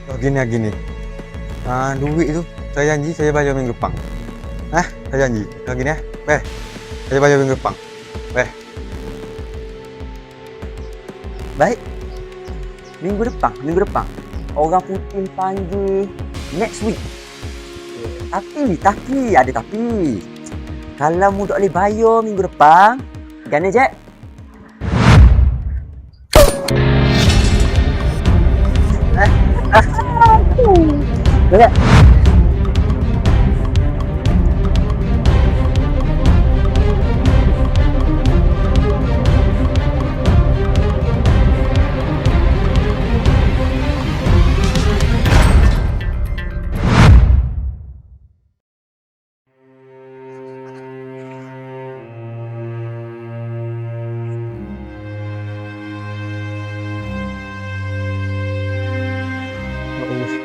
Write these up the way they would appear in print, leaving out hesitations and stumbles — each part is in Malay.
Oh, gini. Duit tu saya janji saya bayar minggu depan. Saya janji. Gini ya. Saya bayar minggu depan. Baik. Minggu depan. Orang Putin panggil next week. Tapi ada tapi. Kalau mu tak boleh bayar minggu depan, gana je. Boleh.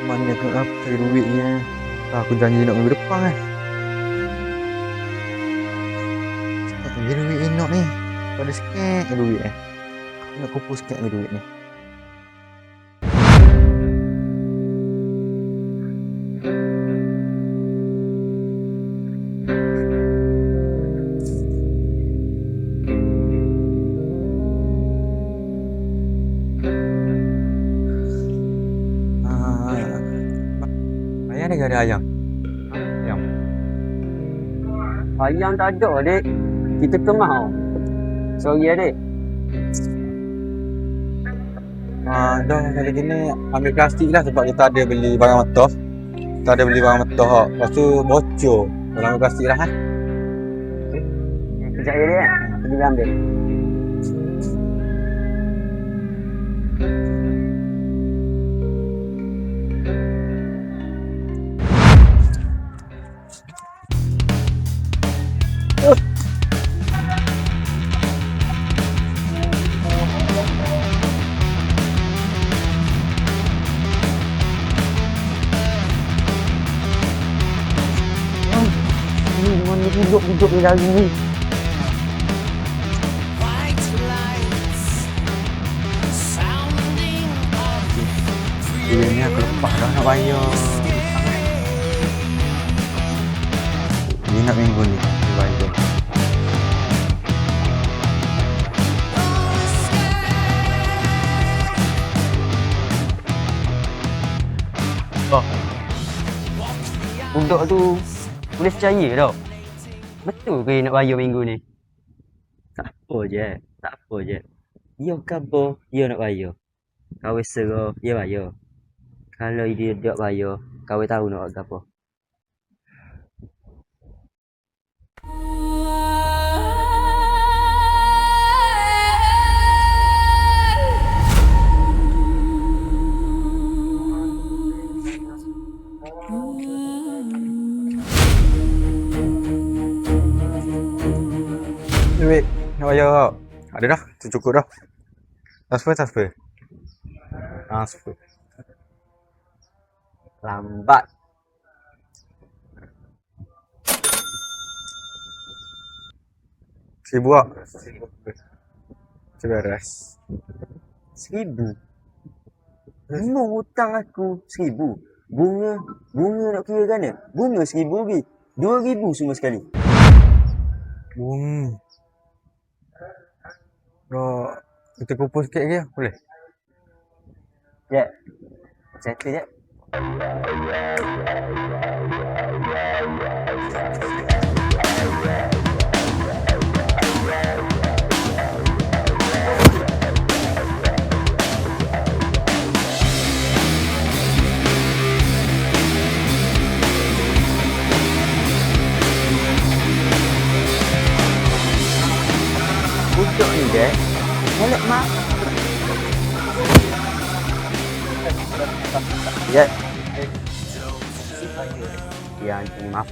Mana ke apa duitnya? Aku janji nak minggu depan Dia duit enak ni. Pada sikit duit Aku nak kumpul sikit duit ni. Ayam ni ada ayam. Ayam tak ada, dek. Kita kemah. Sorry ya, dek. Dah kali gini ambil plastik lah sebab kita ada beli barang mentah. Lepas tu bocor. Kalau ambil plastik lah Kejap ya, dek. Pergi ambil. Mana duduk ni lagi ni. Ni aku lepas dah nak bayar. Ni nak minggu ni aku bayar. Budak tu boleh percaya tau. Betul ke nak bayar minggu ni? Tak apa je. Dia khabar, dia nak bayar. Kau serah, dia bayar. Kalau dia tak bayar, kau tahu nak buat apa. Duit nak bayar tak? Ada dah, cukup dah. Transfer. Lambat. RM1,000 tak? Beres. 1,000. Memang hutang aku 1,000. Bunga nak kira kan? Bunga 1,000 lagi. 2,000 semua sekali. Dah, kita kumpul sikit lagi boleh? Jep. Settle jep. Budak ni dek. Elok mak. Ya. Ya, anjing maaf.